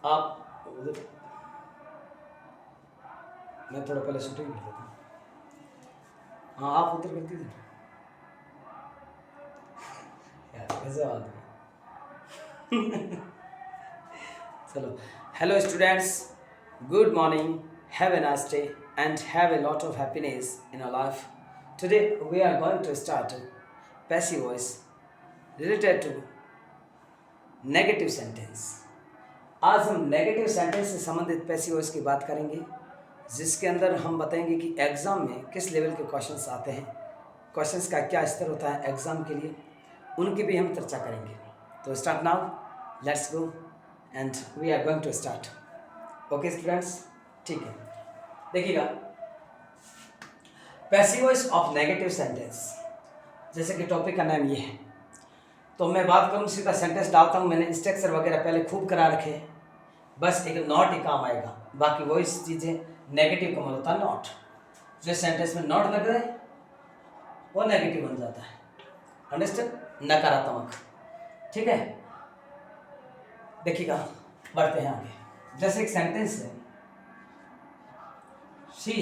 आप उधर, मैं थोड़ा पहले शूटिंग कर लेता हूँ। हाँ आप उधर करती थी यार, कैसे आदमी। चलो, hello students, good morning, have a nice day and have a lot of happiness in our life. Today we are going to start passive voice related to negative sentence. आज हम नेगेटिव सेंटेंस से संबंधित passive voice की बात करेंगे, जिसके अंदर हम बताएंगे कि एग्ज़ाम में किस लेवल के क्वेश्चंस आते हैं, क्वेश्चंस का क्या स्तर होता है एग्ज़ाम के लिए, उनकी भी हम चर्चा करेंगे। तो start now, let's go and we are going to start. Okay students, ठीक है। देखिएगा, passive voice of negative sentence, जैसे कि टॉपिक का नाम ये है, तो मैं बात करूँ सीधा सेंटेंस डालता हूँ। मैंने स्ट्रक्चर वगैरह पहले खूब करा रखे हैं, बस एक नॉट ही काम आएगा, बाकी वॉइस चीज़ें नेगेटिव का मतलब होता है नॉट। जो सेंटेंस में नॉट लग रहा है वो नेगेटिव बन जाता है, अंडरस्टैंड, नकारात्मक। ठीक है, देखिएगा, बढ़ते हैं आगे। जैसे एक सेंटेंस है, she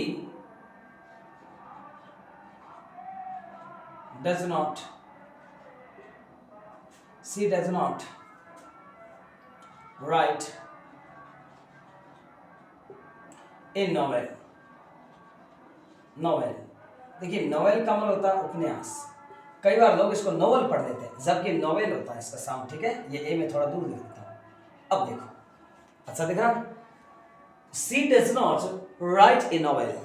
does not write a novel। देखिए, नोवेल का मतलब होता है उपन्यास। कई बार लोग इसको नोवेल पढ़ देते हैं, जबकि नोवेल होता है इसका साउंड। ठीक है, ये ए में थोड़ा दूर लिख देता हूं। अब देखो, अच्छा दिख रहा है, she does not right A novel.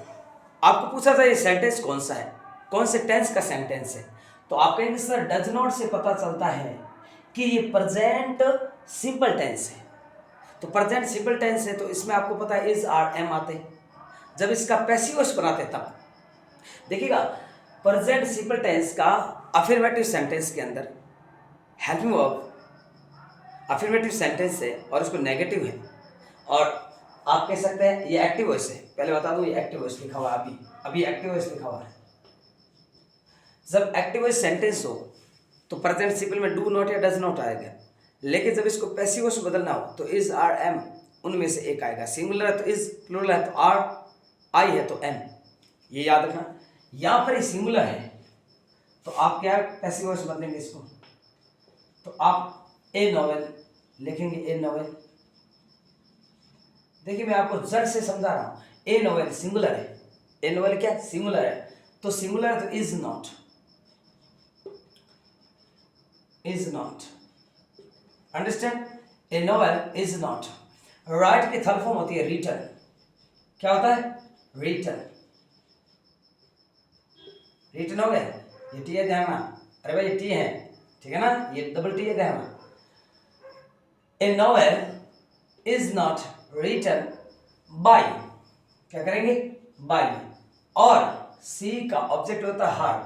आपको पूछा था ये सेंटेंस कौन सा है, कौन से टेंस का सेंटेंस है, तो आप कहेंगे सर डज नॉट से पता चलता है कि ये प्रेजेंट सिंपल टेंस है। तो प्रेजेंट सिंपल टेंस है तो इसमें आपको पता है इज आर एम आते। जब इसका पैसिव वॉइस बनाते तब देखिएगा, प्रेजेंट सिंपल टेंस का अफर्मेटिव सेंटेंस के अंदर हेल्पिंग वर्ब अफर्मेटिव सेंटेंस है और इसको नेगेटिव है, और आप कह सकते हैं ये एक्टिव वॉइस है। पहले बता दूं, ये एक्टिव वॉइस लिखा हुआ है, अभी एक्टिव वॉइस लिखा हुआ है। जब एक्टिव वॉइस सेंटेंस हो तो प्रेजेंट सिंपल में डू नॉट या डज नॉट आएगा, लेकिन जब इसको पैसिव वॉइस बदलना हो तो इज आर एम उनमें से एक आएगा। सिंगुलर है तो इज, प्लुरल है तो आर, आई है तो एम, ये याद रखना। यहां पर सिंगुलर है तो आप क्या पैसिव वॉइस बदलेंगे इसको, तो आप ए नोवेल लिखेंगे, ए नोवेल। देखिए मैं आपको जड़ से समझा रहा हूं, ए नोवेल सिंगुलर है, ए नोवेल क्या सिंगुलर है, तो सिंगुलर तो is not, understand, A novel is not. Right की थर्ड फॉर्म होती है रिटन। क्या होता है, रिटन। रिटन हो गया, ये टी है, ध्यान रखना। अरे भाई ये टी है, ठीक है ना, ये डबल टी है, ध्यान रखना। A novel is not written by, क्या करेंगे, बाय, और सी का ऑब्जेक्ट होता है हर,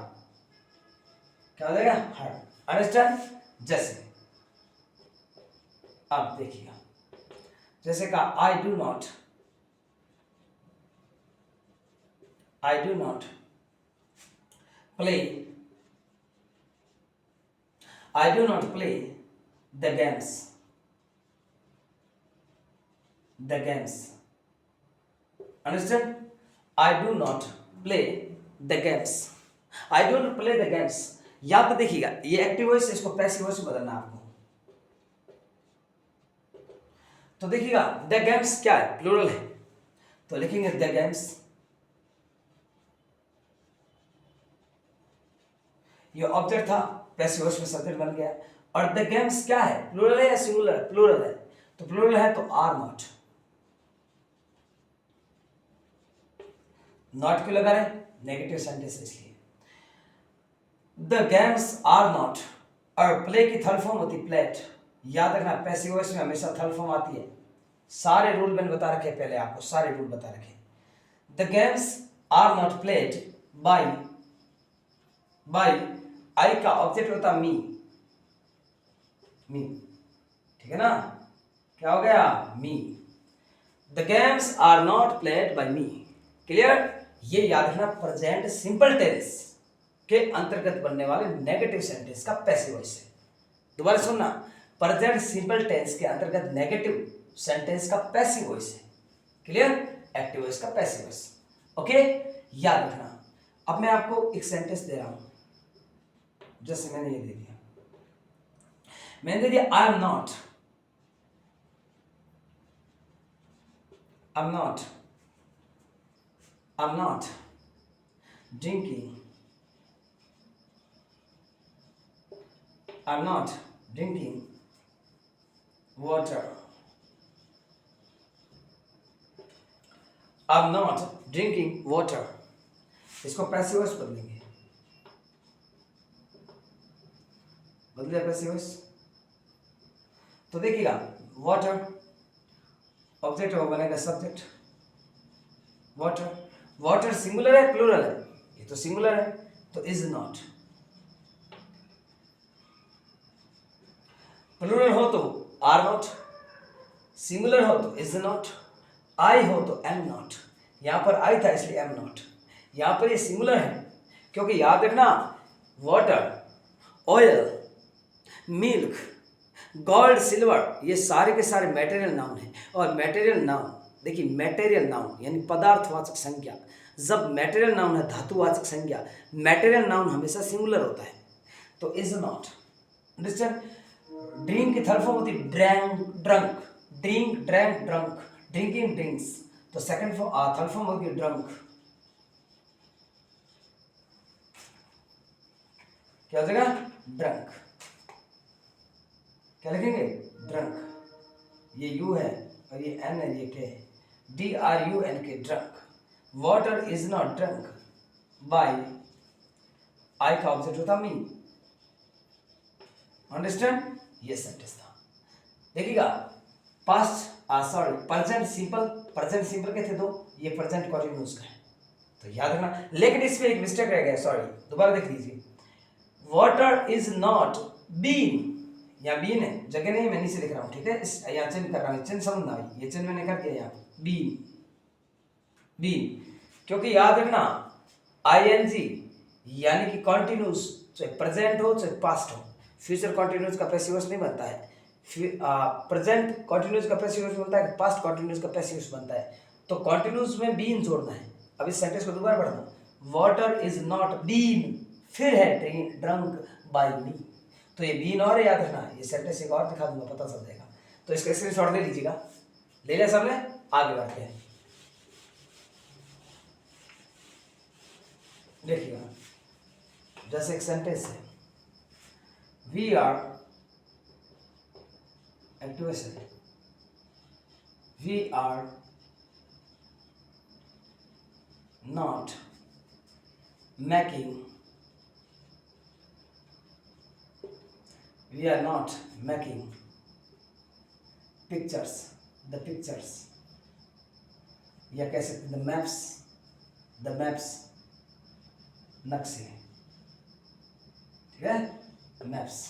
क्या हो जाएगा, हर, अंडरस्टैंड। जैसे आप देखिएगा, जैसे का I do not play the games, understand, I do not play the games. यहां पर देखिएगा, ये एक्टिव वॉइस, इसको पैसिव वॉइस बदलना आपको। तो देखिएगा, द गेम्स क्या है, प्लूरल है, तो लिखेंगे द गेम्स। ये ऑब्जेक्ट था, पैसिव वॉइस में सब्जेक्ट बन गया। और द गेम्स क्या है, प्लूरल है या सिंगुलर, प्लूरल है, तो प्लूरल है तो आर नॉट। नॉट क्यों लगा रहे, नेगेटिव सेंटेंस इसलिए। द गेम्स आर नॉट, और प्ले की थर्ड फॉर्म होती प्लेट। याद रखना, पैसिव वॉइस में हमेशा थर्ड फॉर्म आती है। सारे रूल मैंने बता रखे, पहले आपको सारे रूल बता रखे। The games are not played by, I का ऑब्जेक्ट होता मी, ठीक है ना, क्या हो गया, me. The games are not played by me, clear. ये याद रखना, प्रेजेंट सिंपल टेंस के अंतर्गत बनने वाले नेगेटिव सेंटेंस का पैसिव वॉइस है। दोबारा सुनना, प्रेजेंट सिंपल टेंस के अंतर्गत नेगेटिव सेंटेंस का पैसिव वॉइस है। क्लियर? एक्टिव वॉइस का पैसिव वॉइस। ओके, याद रखना। अब मैं आपको एक सेंटेंस दे रहा हूं, जैसे मैंने ये दे दिया, मैंने दे दिया I am not, I'm not drinking. I'm not drinking water. I'm not drinking water. इसको पैसिव वॉइस बदलेंगे, बदले पैसिव वॉइस। तो देखिएगा, वाटर ऑब्जेक्ट वो बनेगा सब्जेक्ट। वाटर, वाटर सिंगुलर है प्लूरल है? ये तो सिंगुलर है, तो इज नॉट। प्लूरल हो तो आर नॉट, सिंगुलर हो तो इज नॉट, आई हो तो एम नॉट। यहां पर आई था इसलिए एम नॉट, यहां पर ये सिंगुलर है, क्योंकि याद रखना water, oil, milk, gold, silver, ये सारे के सारे मटेरियल नाउन है। और मटेरियल नाउन, देखिए मटेरियल नाउन यानी पदार्थवाचक संज्ञा, जब मटेरियल नाउन है धातुवाचक संज्ञा, मटेरियल नाउन हमेशा सिंगुलर होता है, तो इज नॉट। अंडरस्टैंड? ड्रिंक की थर्ड फॉर्म होती है drank, drunk, drink, drank, drunk, drinking, drinks. तो सेकंड फॉर्म, थर्ड फॉर्म होती है ड्रंक। क्या हो जाएगा? ड्रंक। क्या लिखेंगे? ड्रंक। ये यू है और ये एन है, ये के है, DRUNK, drunk. Water is not drunk by, I का ऑब्जेक्ट होता मी। अंडरस्टैंड? ये सेंटेंस था। देखिएगा, past sorry present simple, present simple के थे दो, ये प्रेजेंट कंटीन्यूअस का है, तो याद रखना। लेकिन इसमें एक मिस्टेक रह गया, सॉरी, दोबारा देख लीजिए। वाटर इज नॉट बीन, या बीन है, जगह नहीं, मैं नीचे लिख रहा हूं, ठीक है? इस यहाँ चिन्ह कर रहा हूं, चिन्ह समझना, ये चिन्ह मैंने कर दिया यहाँ बीन, बीन, क्योंकि याद रखना ING यानी कि कॉन्टिन्यूस, चाहे प्रेजेंट हो चाहे पास्ट हो, फ्यूचर कॉन्टिन्यूस का पैसिव वॉइस नहीं बनता है। प्रेजेंट कॉन्टिन्यूस का पैसिव वॉइस बनता है, पास्ट कॉन्टिन्यूस का पैसिव वॉइस बनता है। तो कॉन्टिन्यूस में बीन जोड़ना है। अब इस सेंटेंस को दोबारा पढ़ना, वाटर इज नॉट बीन, फिर है ड्रंक बाय मी, तो ये बीन और याद रखना। ये सेंटेंस एक और दिखा दूंगा, पता चल जाएगा, तो इसका स्क्रीनशॉट ले लीजिएगा। ले लिया सबने? आगे बढ़ते हैं। देखिएगा, जैसे एक सेंटेंस है, we are, activation, we are not making, we are not making pictures, the pictures, या कह सकते the maps, the maps, नक्शे, ठीक है? maps,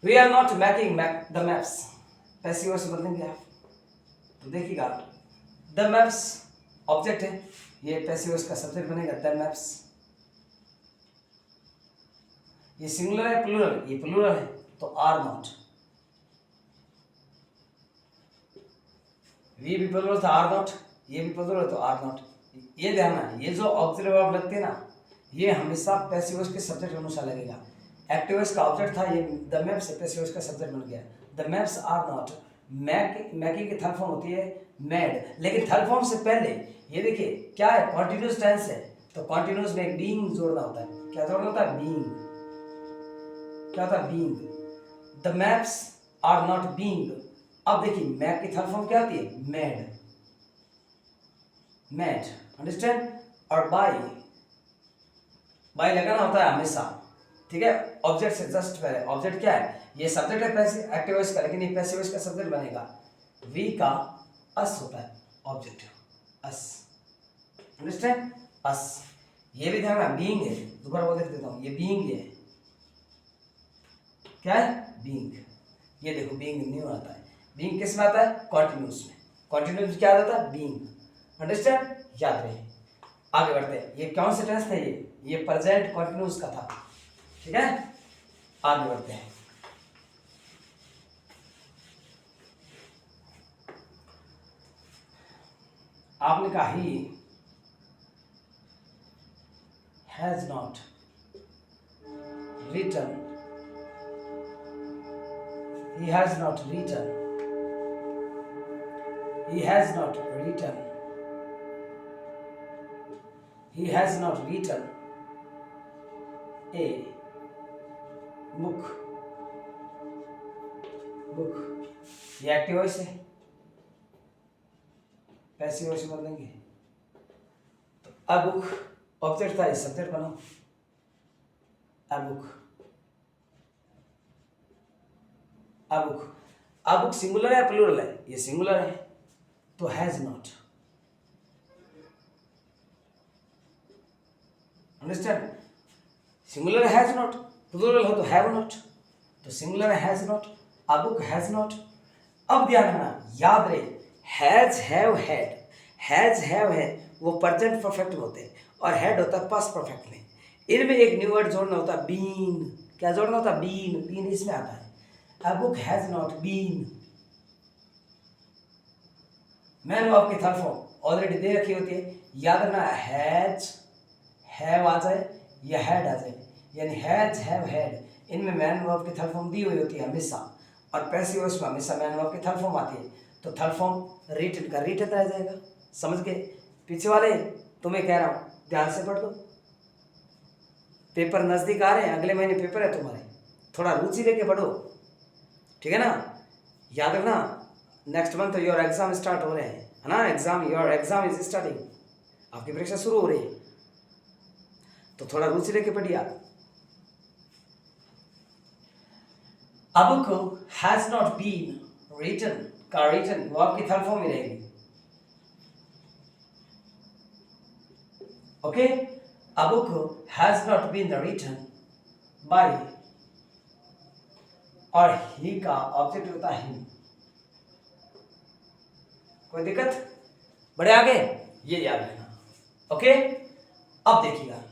we are not making the maps, passive voice बदलेंगे आप, तो देखिएगा the maps ऑब्जेक्ट है, ये पैसिव वॉइस का सब्जेक्ट बनेगा the maps। ये सिंगुलर है प्लूरल? ये प्लूरल है, तो आर नॉट। वी भी प्लूरल था, आर नॉट, ये भी प्लूरल है, तो आर नॉट। ये ध्यान है, ये जो ऑक्सिलरी वर्ब लगते हैं ना, ये हमेशा पैसिव वॉइस के सब्जेक्ट अनुसार लगेगा। एक्टिव वॉइस का ऑब्जेक्ट था, ये द मैप्स पैसिव वॉइस का सब्जेक्ट बन गया। The maps are not making की थर्ड फॉर्म होती है मेड, लेकिन थर्ड फॉर्म से पहले ये देखिए क्या है, कॉन्टिन्यूस टेंस है, तो कॉन्टिन्यूस में एक बीइंग जोड़ना होता है। क्या जोड़ना होता है? बीइंग। क्या था? Being. The maps are not being. अब देखिए मैप की थर्ड फॉर्म क्या होती है? Made, made. अंडरस्टैंड? और बाय, बाय लगाना होता है हमेशा, ठीक है? ऑब्जेक्ट से जस्ट पहले। ऑब्जेक्ट क्या है? ये सब्जेक्ट है पैसिव एक्टिव वॉइस का, लेकिन ये पैसिव वॉइस का सब्जेक्ट बनेगा। वी का अस होता है ऑब्जेक्ट, अस। अंडरस्टैंड? अस। ये भी ध्यान रखना, बीइंग है, दोबारा बोल देता हूं, ये बीइंग है। क्या है? बीइंग। ये देखो बीइंग न्यू आता है। बीइंग किस में आता है? कॉन्टिन्यूस में। कॉन्टिन्यूस में क्या आता है? बीइंग। अंडरस्टैंड? याद रहे। आगे बढ़ते हैं। ये कौन सा टेंस था? ये प्रेजेंट कॉन्टिन्यूस का था, ठीक है? आगे बढ़ते हैं। आपने कहा he has not written, he has not written, he has not written, he has not written a book, book, ये एक्टिव वॉइस है, पैसिव वॉइस बोल देंगे। तो अ बुक ऑब्जेक्ट था, इस सब्जेक्ट बनाओ, a book, a book, a book singular है plural है, ये सिंगुलर है तो has not, understand, singular has not, plural हो तो हैव नॉट, तो singular has not, a book has not. अब ध्यान रखना, याद रहे, has have had, has have है वो प्रेजेंट परफेक्ट में होते हैं और हैड होता है पास्ट परफेक्ट में। इनमें एक न्यू वर्ड जोड़ना होता है, बीन, क्या जोड़ना होता है, बीन, बीन इसमें आता है। A book has not been, man verb की थर्ड फॉर्म ऑलरेडी दे रखी होती है, याद रखना, हैज हैव आ जाए या हैड आ जाए, यानी हैज हैव हैड, इनमें मैन वर्ब की थर्ड फॉर्म दी हुई होती है हमेशा, और पैसिव वॉइस में हमेशा मैन वर्ब की थर्ड फॉर्म आती है, तो थर्ड फॉर्म रिटन का रिटन रह जाएगा। समझ गए? पीछे वाले तुम्हें कह रहा हूँ ध्यान से पढ़ दो, पेपर नजदीक आ रहे हैं, अगले महीने पेपर है तुम्हारे, थोड़ा रुचि लेके पढ़ो, ठीक है ना? याद रखना, next month your exam start हो रहे हैं, है ना? Exam, your exam is starting, आपकी परीक्षा शुरू हो रही है, तो थोड़ा रुचि लेके पढ़िए आप। A book has not been written का written वो आपकी थर्ड फॉर्म में रहेगी, okay? A book has not been written by, और ही का ऑब्जेक्ट होता है him, कोई दिक्कत? बड़े आगे, ये याद रखना, ओके? अब देखिएगा,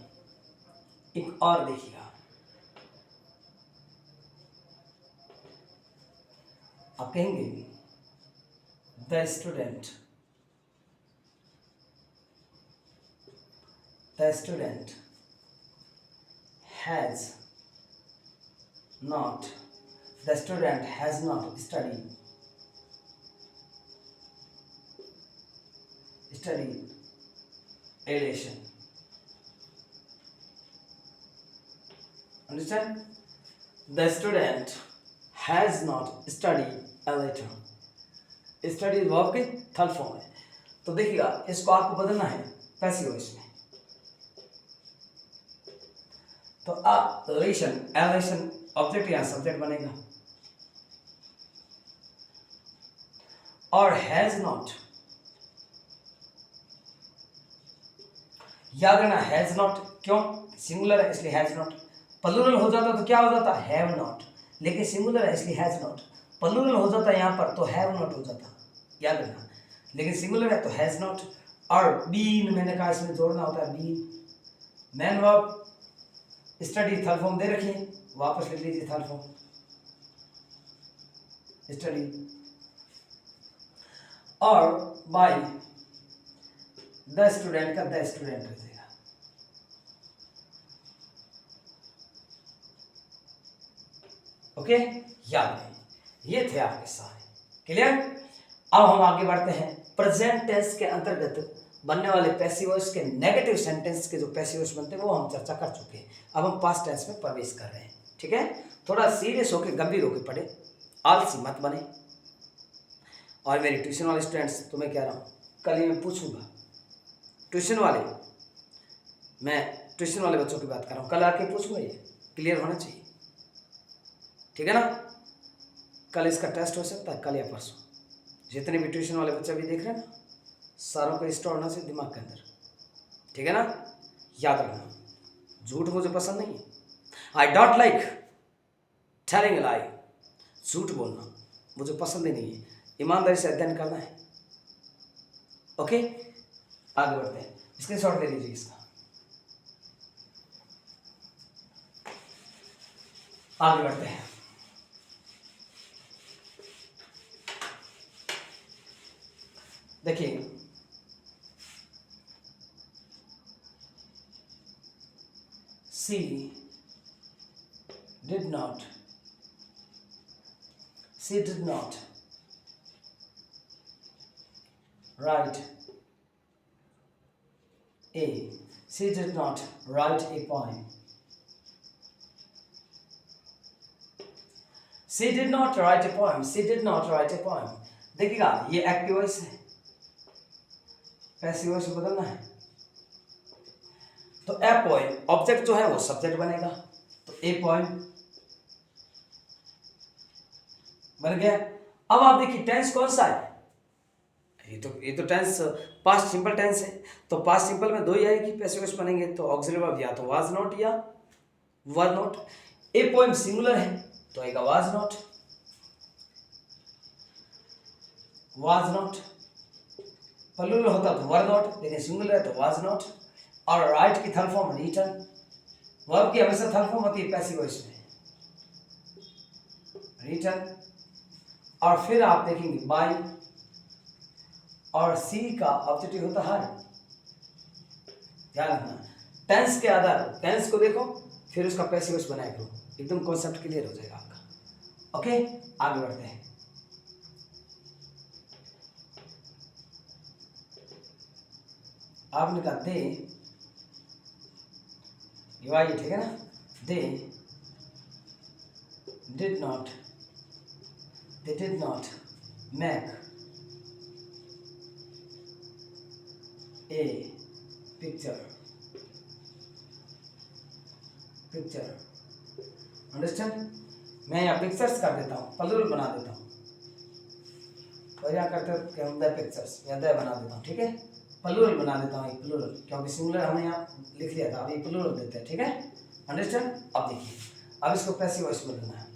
एक और देखिएगा, आप कहेंगे the student, the student has not, the student has not studied, एलेशन, understand? The student has not studied a letter. Study verb की थर्ड फॉर्म है, तो देखिएगा इसको आपको बदलना है पैसिव वॉइस में, तो लेशन, एलेशन ऑब्जेक्ट यहाँ सब्जेक्ट बनेगा, और हैज नॉट, याद रखना हैज नॉट, क्यों? सिंगुलर है इसलिए हैज नॉट, प्लूरल हो जाता तो क्या हो जाता, हैव नॉट, लेकिन सिंगुलर है इसलिए हैज नॉट, प्लूरल हो जाता यहाँ पर तो हैव नॉट हो जाता, याद रखना, लेकिन सिंगुलर है तो हैज नॉट। और बीन मैंने कहा इसमें जोड़ना होता है, been, main verb study third form दे रखी है, वापस लिख लीजिए थर्ड फॉर्म स्टडी, और बाय द स्टूडेंट का द स्टूडेंट हो जाएगा, ओके? याद रहे, ये थे आपके सारे, क्लियर? अब हम आगे बढ़ते हैं, प्रेजेंट टेंस के अंतर्गत बनने वाले पैसिव वॉइस के नेगेटिव सेंटेंस के जो पैसिव वॉइस बनते हैं वो हम चर्चा कर चुके हैं, अब हम पास्ट टेंस में प्रवेश कर रहे हैं, ठीक है? थोड़ा सीरियस होकर गंभीर होकर पढ़े, आलसी मत बने। और मेरे ट्यूशन वाले स्टूडेंट्स तुम्हें कह रहा हूँ, कल ही मैं पूछूंगा, ट्यूशन वाले, मैं ट्यूशन वाले बच्चों की बात कर रहा हूँ, कल आके पूछूंगा, ये क्लियर होना चाहिए, ठीक है ना? कल इसका टेस्ट हो सकता है, कल या परसों, जितने भी ट्यूशन वाले बच्चे भी देख रहे हैं ना, सारों को स्टोर होना चाहिए दिमाग के अंदर, ठीक है ना? याद रखना, झूठ मुझे पसंद नहीं है, I don't like telling a lie, झूठ बोलना मुझे पसंद ही नहीं है, ईमानदारी से अध्ययन करना है, ओके? आगे बढ़ते हैं, स्क्रीनशॉट ले लीजिए इसका, आगे बढ़ते हैं। देखिए she did not write a poem. She did not write a poem. देखिएगा ये एक्टिव वॉइस है, पैसिव वॉइस बदलना है। तो ए पोएम ऑब्जेक्ट जो है वो सब्जेक्ट बनेगा, तो ए पोएम बन गया। अब आप देखिए टेंस कौन सा है, ये तो टेंस पास्ट सिंपल टेंस है, तो पास्ट सिंपल में दो ही आएगी पैसिव वॉइस बनेंगे, तो ऑक्सिलरी वर्ब या तो वाज नॉट या were not. A poem singular है तो आएगा वाज नॉट, प्लूरल होता तो वर नॉट, लेकिन सिंगुलर है तो वाज नॉट। और राइट की थर्ड फॉर्म रिटन, वर्ब की हमेशा थर्ड फॉर्म होती है पैसिव वॉइस में, रिटन। और फिर आप देखेंगे बाय, और सी का ऑब्जेक्टिव होता है, ध्यान रखना टेंस के आधार, टेंस को देखो फिर उसका पैसिव वॉइस बनाया करो, एकदम कॉन्सेप्ट क्लियर हो जाएगा आपका। ओके, आगे बढ़ते हैं। आपने कहा दे, ये ठीक है ना, they did not make a picture, understand. मैं यहाँ पिक्चर्स कर देता हूँ, प्लूरल बना देता हूँ, और यहाँ करते हो द पिक्चर्स, या द बना देता हूँ, ठीक है, प्लूरल बना देता हूँ, एक प्लूरल, क्योंकि सिंगुलर हमने यहाँ लिख लिया था, अब ये प्लूरल देते हैं, ठीक है, अंडरस्टैंड। अब देखिए, अब इसको पैसिव वॉइस में बदलना है।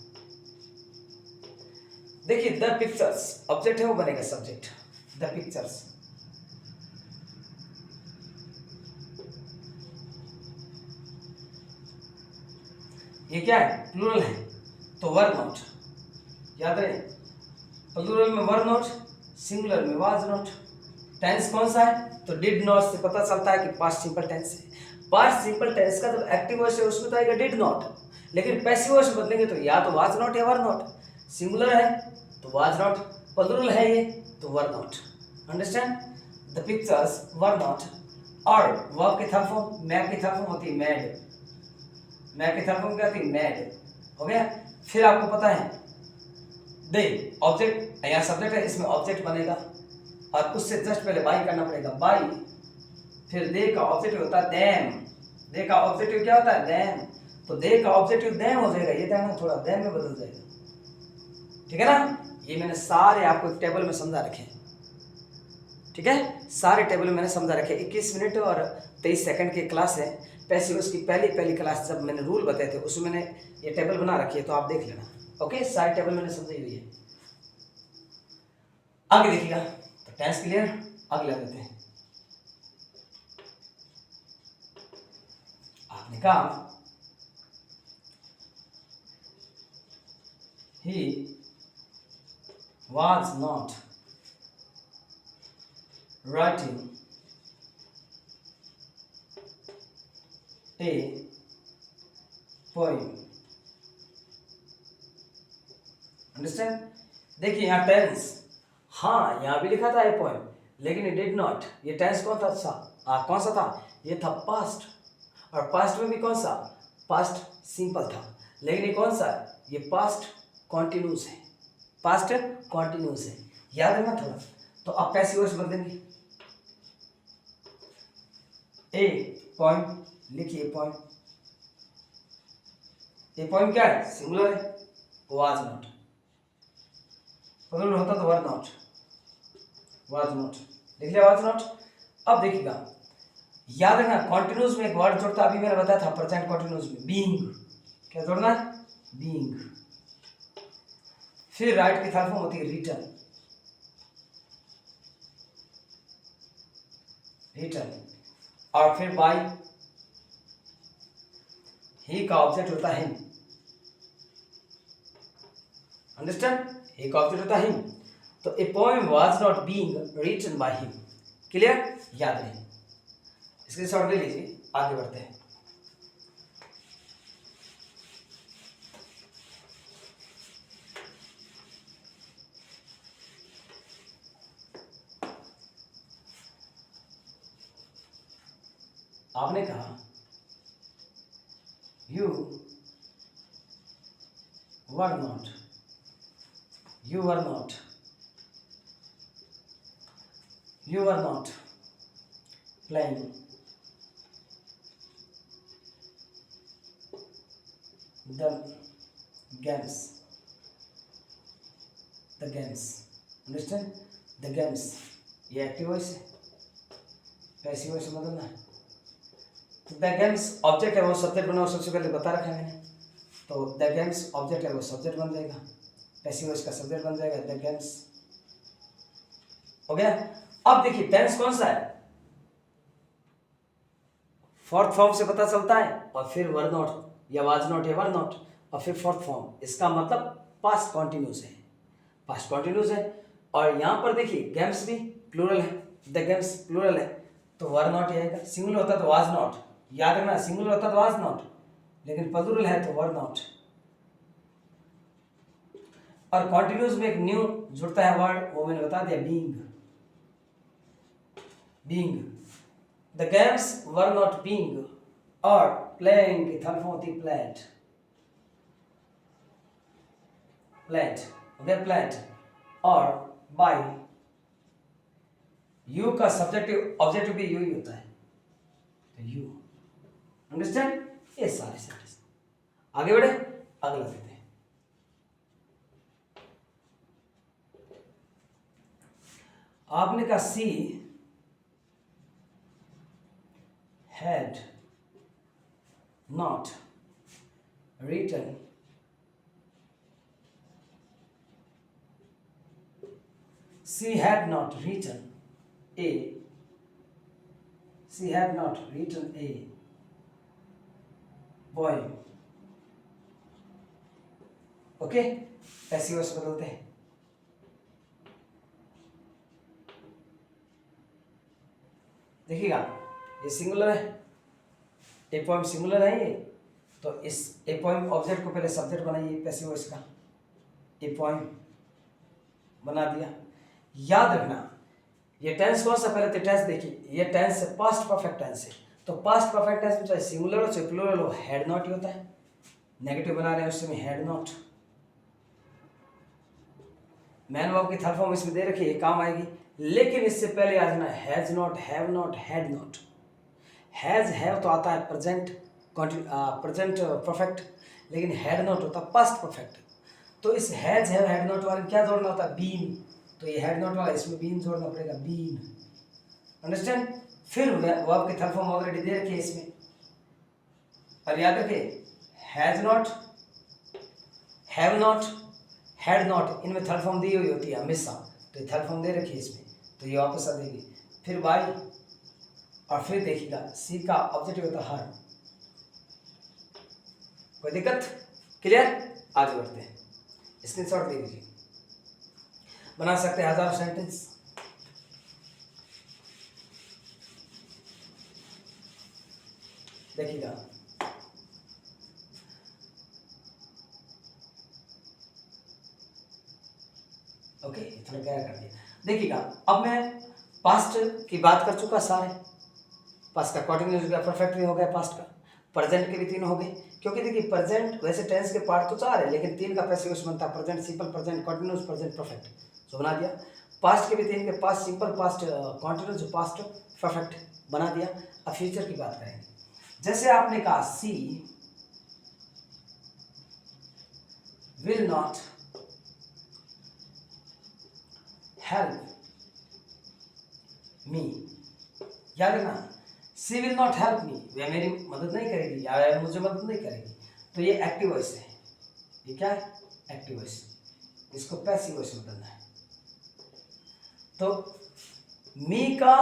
देखिए द पिक्चर्स ऑब्जेक्ट है, वो बनेगा सब्जेक्ट, द पिक्चर्स। ये क्या है, प्लूरल है तो वर नॉट, याद रहे प्लूरल में वर नॉट, सिंगुलर में वाज नॉट। टेंस कौन सा है, तो डिड नॉट से पता चलता है कि पास्ट सिंपल टेंस है। पास्ट सिंपल टेंस का जब एक्टिव वॉइस है उसमें तो आएगा डिड नॉट, लेकिन पैसिव वॉइस बदलेंगे तो या तो वाज नॉट या वर नॉट। सिंगुलर है तो वाज नॉट, प्लूरल है ये तो were not, understand. The pictures were not. और वर्ब की थर्ड फॉर्म, मैक की थर्ड फॉर्म होती है मैड, मैक की थर्ड फॉर्म क्या होती है, मैड, हो गया। फिर आपको पता है दे ऑब्जेक्ट, यहाँ सब्जेक्ट है, इसमें ऑब्जेक्ट बनेगा, और उससे जस्ट पहले बाई करना पड़ेगा, बाई। फिर दे का ऑब्जेक्टिव होता है देम, दे का ऑब्जेक्टिव क्या होता है, देम, तो दे का ऑब्जेक्टिव देम हो जाएगा, ये देखना थोड़ा देम में बदल जाएगा, ठीक है ना। ये मैंने सारे आपको एक टेबल में समझा रखे हैं, ठीक है, सारे टेबल में मैंने समझा रखे। 21 मिनट और 23 सेकंड की क्लास है, पैसिव वॉइस की पहली क्लास जब मैंने रूल बताए थे उसमें मैंने ये टेबल बना रखी है, तो आप देख लेना, ओके, सारे टेबल मैंने समझाई हुई है। आगे देखिएगा, तो टेंस क्लियर, अगला लेते हैं। आपने कहा he was not writing a poem, understand. देखिए यहाँ टेंस, हाँ यहाँ भी लिखा था ए पोएम, लेकिन इट डिड नॉट, ये टेंस कौन कौन सा था, ये था पास्ट, और पास्ट में भी कौन सा, पास्ट सिंपल था, लेकिन ये कौन सा, ये पास्ट कॉन्टिन्यूस है, पास्ट कॉन्टिन्यूस है, याद रखना थोड़ा। तो अब पैसिव वॉइस बदलेंगे, ए पोएम लिखिए, पोएम, ये पोएम क्या है, सिंगुलर है, वाज नॉट, प्लूरल होता तो वर नॉट, वाज नॉट, लिख लिया वाज नॉट। अब देखिएगा, याद रखना कॉन्टिन्यूस में एक वर्ड जोड़ता, अभी मैंने बताया था प्रेजेंट कॉन्टिन्यूस में बीइंग, क्या जोड़ना है, बीइंग। फिर राइट की थर्ड फॉर्म होती है रिटन, और फिर बाय, ही का ऑब्जेक्ट होता है हिम, अंडरस्टैंड, ही का ऑब्जेक्ट होता है हिम। तो a poem was not being written by him, clear, याद रहे, इसके शॉर्ट ले लीजिए, आगे बढ़ते हैं। आपने कहा you were not, you were not, you were not playing the games, the games, understand, the games, ये एक्टिव वॉइस है, पैसिव वॉइस बदलना है। तो द गेम्स ऑब्जेक्ट है, वो सब्जेक्ट बना, सबसे पहले बता रखा है मैंने। तो द गेम्स ऑब्जेक्ट है, वो सब्जेक्ट बन जाएगा, पैसिव वॉइस का सब्जेक्ट बन जाएगा, द गेम्स। हो गया। अब देखिए टेंस कौन सा है, फोर्थ फॉर्म से पता चलता है, और फिर वर नॉट या वाज नॉट या वर नॉट, और फिर फोर्थ फॉर्म, इसका मतलब पास्ट कॉन्टिन्यूस है, पास्ट कॉन्टिन्यूस है। और यहाँ पर देखिए गेम्स भी प्लूरल है, द गेम्स प्लूरल है, तो वर नॉट ही आएगा। सिंगुलर होता तो वाज नॉट, याद रखना, सिंगुलर होता तो वाज नॉट, लेकिन प्लूरल है तो वर नॉट। और कॉन्टिन्यूस में एक न्यू जुड़ता है वर्ड, वो मैंने बता दिया, being, being. The games were not being और प्लेइंग की थर्ड फॉर्म होती है प्लेड, प्लेड, ओके, प्लेड। और बाय, यू का सब्जेक्टिव ऑब्जेक्टिव भी यू ही होता है, तो यू, अंडरस्टैंड। ये सारे सेंटेंस आगे बढ़े, अगला देखते हैं। आपने कहा she had not written she had not written a, she had not written a poem, okay. Passive voice बदलते हैं, देखिएगा ये सिंगुलर है, ए पोएम सिंगुलर है ये, तो इस ए पोएम ऑब्जेक्ट को पहले सब्जेक्ट बनाइए, पैसिव वॉइस का ए पोएम बना दिया। याद रखना ये टेंस कौन सा, पहले तो टेंस देखिए, ये टेंस है पास्ट परफेक्ट टेंस है, तो पास्ट परफेक्ट टेंस में चाहे सिंगुलर हो चाहे प्लूरल हो, हैड नॉट ही होता है। नेगेटिव बना रहे हैं उसमें हैड नॉट, मैन वर्ब की थर्ड फॉर्म इसमें दे रखी है, काम आएगी। लेकिन इससे पहले आ जाना has not, have not, had not. Has have तो आता है प्रेजेंट, प्रेजेंट परफेक्ट, लेकिन हैड नॉट होता पास्ट परफेक्ट। तो इस हैज हैव हैड नॉट वाले क्या जोड़ना होता है, बीन, तो ये हैड नॉट वाला इसमें बीन जोड़ना पड़ेगा, बीन, अंडरस्टैंड। फिर वर्ब की थर्ड फॉर्म ऑलरेडी दे रखी है इसमें, और याद रखिए has not, have not, had not, इनमें थर्ड फॉर्म दी हुई होती है हमेशा, तो ये थर्ड फॉर्म दे रखी है इसमें, तो ये वापस आ देगी। फिर बाई, और फिर देखिएगा सी का ऑब्जेक्टिव होता है हर। कोई दिक्कत, क्लियर, आगे बढ़ते हैं। स्क्रीनशॉट दे दीजिए, बना सकते हैं हजारों सेंटेंस। देखिएगा ओके, इतना क्या कर दिया। देखिएगा अब मैं पास्ट की बात कर चुका सारे, पास्ट का कॉन्टिन्यूस हो गया, परफेक्ट भी हो गया, पास्ट का, प्रेजेंट के भी तीन हो गए। क्योंकि देखिए प्रेजेंट वैसे टेंस के पार्ट तो चार है, लेकिन तीन का पैसिव वॉइस बनता है, present simple, present continuous, present perfect, तो बना दिया। पास्ट के भी तीन के, past simple, past continuous, past perfect बना दिया। अब फ्यूचर की बात करेंगे। जैसे आपने कहा सी विल नॉट हेल्प मी, याद रखना, सी विल नॉट हेल्प मी, वह मेरी मदद नहीं करेगी या वह मुझे मदद नहीं करेगी, तो ये एक्टिव वॉइस है, ये क्या है, एक्टिव वॉइस, इसको पैसिव वॉइस में बदलना है। तो मी का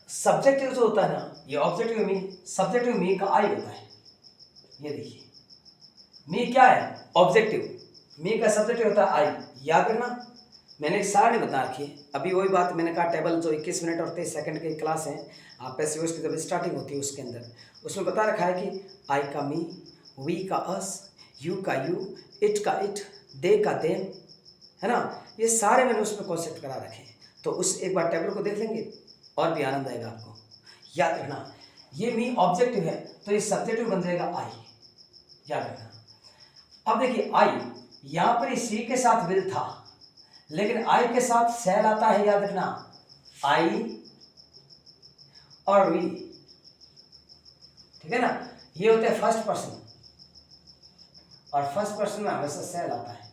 सब्जेक्टिव जो होता है ना, ये ऑब्जेक्टिव मी, सब्जेक्टिव मी का आई होता है, ये देखिए मी क्या है, ऑब्जेक्टिव, मी का सब्जेक्टिव होता है आई, याद रखना। मैंने एक सारणी बता रखी है, अभी वही बात मैंने कहा, टेबल जो 21 मिनट और 23 सेकंड की क्लास है, आप पैसिव वॉइस की जब स्टार्टिंग होती है उसके अंदर, उसमें बता रखा है कि आई का मी, वी का अस, यू का यू, इट का इट, दे का देम, है ना, ये सारे मैंने उसमें कॉन्सेप्ट करा रखे हैं। तो उस एक बार टेबल को देख लेंगे और भी आनंद आएगा आपको। याद रखना ये मी ऑब्जेक्टिव है तो ये सब्जेक्टिव बन जाएगा आई, याद रखना। अब देखिए आई, यहां पर सी के साथ विल था, लेकिन आई के साथ सेल आता है, याद रखना, आई और वी, ठीक है ना। ये होते हैं फर्स्ट पर्सन, और फर्स्ट पर्सन में हमेशा सेल आता है,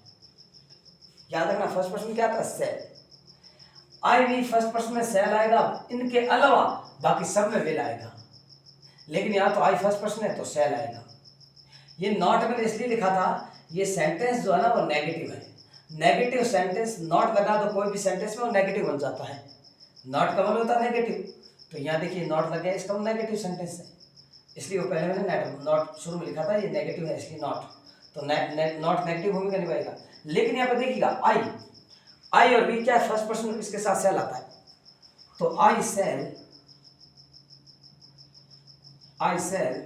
याद रखना। फर्स्ट पर्सन क्या आता है? Shall. I we first person में सेल आएगा, इनके अलावा बाकी सब में विल आएगा, लेकिन यहां तो आई फर्स्ट पर्सन है तो सेल आएगा। ये नॉट मैंने इसलिए लिखा था, ये सेंटेंस जो है ना वो नेगेटिव है। नेगेटिव सेंटेंस नॉट लगा दो कोई भी सेंटेंस में, वो नेगेटिव बन जाता है। नॉट का मतलब होता है नेगेटिव, तो यहाँ देखिए नॉट लगे, इसका नेगेटिव सेंटेंस है, इसलिए वो पहले मैंने नॉट शुरू में लिखा था, ये नेगेटिव है इसलिए नॉट, तो नॉट नेगेटिव भूमिका निभाएगा। लेकिन यहाँ पे देखिएगा आई और वी क्या है? फर्स्ट पर्सन, इसके साथ सेल आता है, तो आई सेल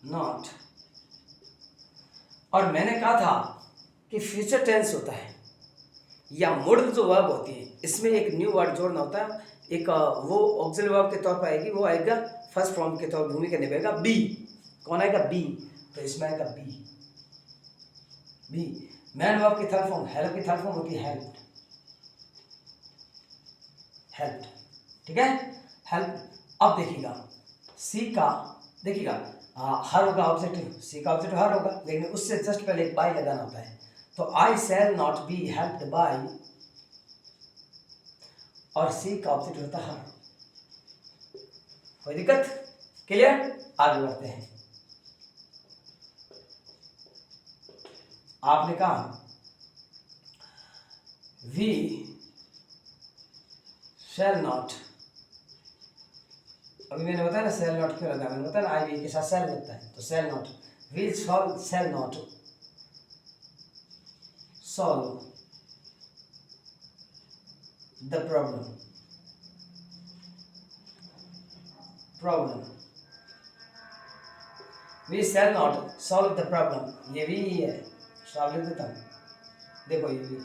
नॉट। और मैंने कहा था कि फ्यूचर टेंस होता है या मूड जो वर्ब होती है, इसमें एक न्यू वर्ड जोड़ना होता है, एक वो ऑक्सिलरी वर्ब के तौर पर आएगी, वो आएगा फर्स्ट फॉर्म के तौर भूमिका निभाएगा बी। कौन आएगा? बी। तो इसमें आएगा बी। मैन वर्ब की थर्ड फॉर्म, हेल्प की थर्ड फॉर्म होती है हेल्प, ठीक है, हेल्प। अब देखिएगा सी का, देखिएगा हर होगा ऑब्जेक्टिव, सी का ऑब्जेक्टिव हर होगा, लेकिन उससे जस्ट पहले एक बाय लगाना होता है, तो I shall not be helped by, और सी का ऑब्जेक्टिव होता है हर। कोई दिक्कत? क्लियर? आगे बढ़ते हैं। आपने कहा वी शैल नॉट, अभी मैंने बताया ना सेल नॉट क्यों लगा, मैंने बताया ना आई वी के साथ सेल लगता है, तो shall not, we shall not solve the problem we shall not solve the problem, ये भी है, सब लिख देता हूं, देखो ये भी,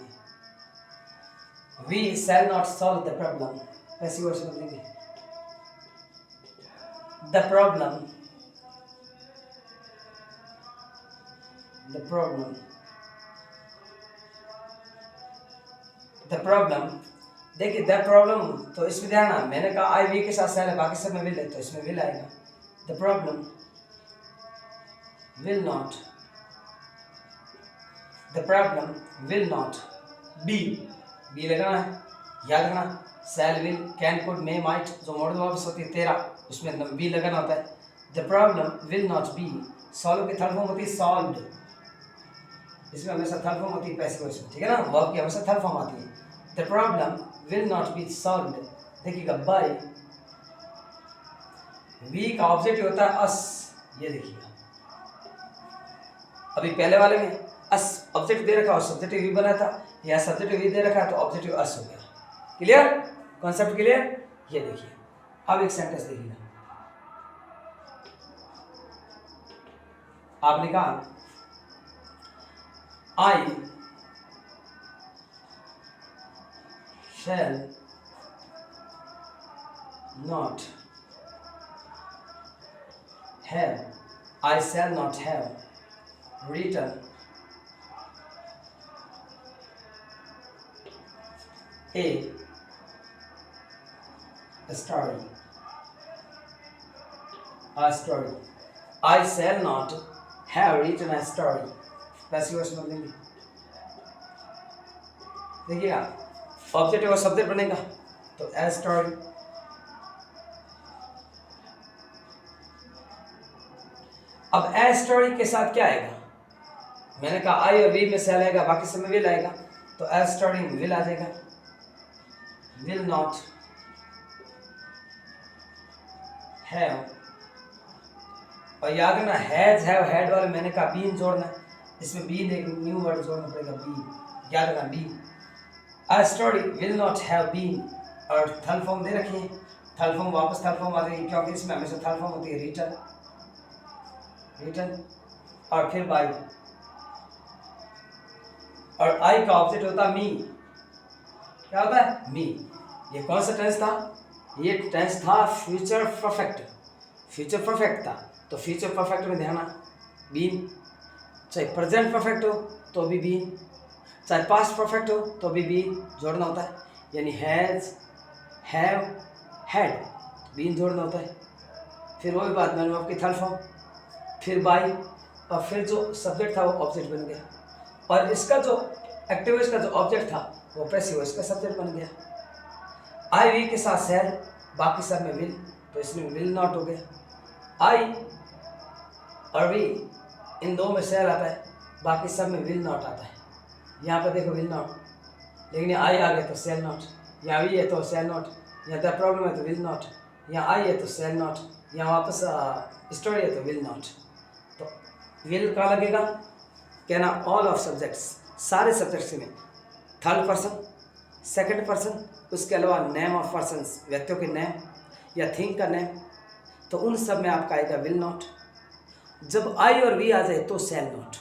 we shall not solve the problem, ऐसी वर्ड से बदलेंगे, the problem देखिए द प्रॉब्लम, तो इसमें ध्यान ना, मैंने कहा आई वी के साथ सेल है, बाकी सब में विल है, तो इसमें विल आएगा। The problem will not be लगाना है, याद रखना, shall will can could may might, जो मॉडल वर्ब्स होती है 13, उसमें बी लगाना होता है। The problem will not be, solve की थर्ड फॉर्म होती है सॉल्व्ड, इसमें हमेशा थर्ड फॉर्म होती है पैसिव वॉइस में, ठीक है ना, वर्ब की हमेशा थर्ड फॉर्म आती है। The problem will not B solved, देखिएगा बाय, वी का ऑब्जेक्टिव होता है अस, ये देखिएगा, अभी पहले वाले में अस ऑब्जेक्ट दे रखा और सब्जेक्टिव वी बना था, या सब्जेक्टिव वी दे रखा है तो ऑब्जेक्टिव अस हो गया। क्लियर? Concept clear? ये देखिए, अब एक सेंटेंस देखिएगा, आपने कहा I shall not have written a story. I shall not have written a story. Passive voice में देंगे, देखिएगा ऑब्जेक्टिव और सब्जेक्ट बनेगा, तो ए स्टोरी। अब ए स्टोरी के साथ क्या आएगा? मैंने कहा आई और वी में सेल आएगा, बाकी सब में विल आएगा, तो ए स्टोरी में विल आ जाएगा, विल नॉट हैव, और याद रखना हैज हैव हैड वाले मैंने कहा बीन जोड़ना है, इसमें बीन एक न्यू वर्ड जोड़ना पड़ेगा, बी, याद रखना be. A story will not have been, और थर्ड फॉर्म दे रखी है, थर्ड फॉर्म वापस थर्ड फॉर्म आ जाएगी, क्योंकि इसमें हमेशा थर्ड फॉर्म होती है रिटन, और फिर बाई, और आई का ऑब्जेक्ट होता है मी, क्या होता है? मी। ये कौन सा टेंस था? ये टेंस था फ्यूचर परफेक्ट, फ्यूचर परफेक्ट था तो फ्यूचर परफेक्ट में ध्यान बीन, चाहे प्रेजेंट परफेक्ट हो तो भी बीन, चाहे पास्ट परफेक्ट हो तो भी बीन जोड़ना होता है, यानी हैज़, हैव, हैड, बीन जोड़ना होता है। फिर वो भी बात मैंने आपकी थर्ड फॉर्म, फिर बाई, और फिर जो सब्जेक्ट था वो ऑब्जेक्ट बन गया, और इसका जो एक्टिव इसका जो ऑब्जेक्ट था वो पैसिव इसका सब्जेक्ट बन गया। आई वी के साथ शैल, बाकी सब में विल, तो इसमें विल नॉट हो गया। आई और वी इन दो में शैल आता है, बाकी सब में विल नॉट आता है। यहाँ पर देखो विल नॉट, लेकिन आई आ गया तो शैल नॉट, यहाँ वी है तो शैल नॉट, यहाँ द प्रॉब्लम है तो विल नॉट, यहाँ आई है तो शैल नॉट, यहाँ वापस स्टोरी है तो विल नॉट। तो विल का लगेगा कहना ऑल ऑफ सब्जेक्ट्स, सारे सब्जेक्ट्स में, थर्ड पर्सन, सेकंड पर्सन, उसके अलावा नेम ऑफ पर्सन्स, व्यक्तियों के नेम या थिंग का नेम, तो उन सब में आपका आएगा विल नॉट। जब आई और वी आ जाए तो शैल नॉट।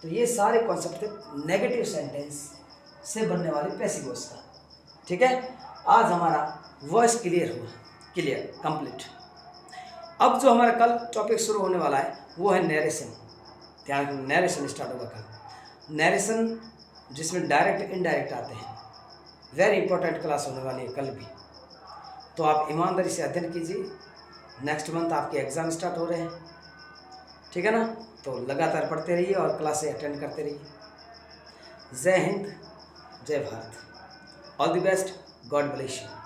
तो ये सारे कॉन्सेप्ट थे नेगेटिव सेंटेंस से बनने वाले पैसिव वॉइस का। ठीक है, आज हमारा वॉइस क्लियर हुआ, क्लियर कंप्लीट। अब जो हमारा कल टॉपिक शुरू होने वाला है वो है नैरेशन। ध्यान रखना, नैरेशन स्टार्ट होगा कल। नैरेशन जिसमें डायरेक्ट इनडायरेक्ट आते हैं, वेरी इंपॉर्टेंट क्लास होने वाली है कल भी, तो आप ईमानदारी से अध्ययन कीजिए। नेक्स्ट मंथ आपके एग्ज़ाम स्टार्ट हो रहे हैं, ठीक है ना, तो लगातार पढ़ते रहिए और क्लासें अटेंड करते रहिए। जय हिंद, जय Bharat, all the best, God bless you.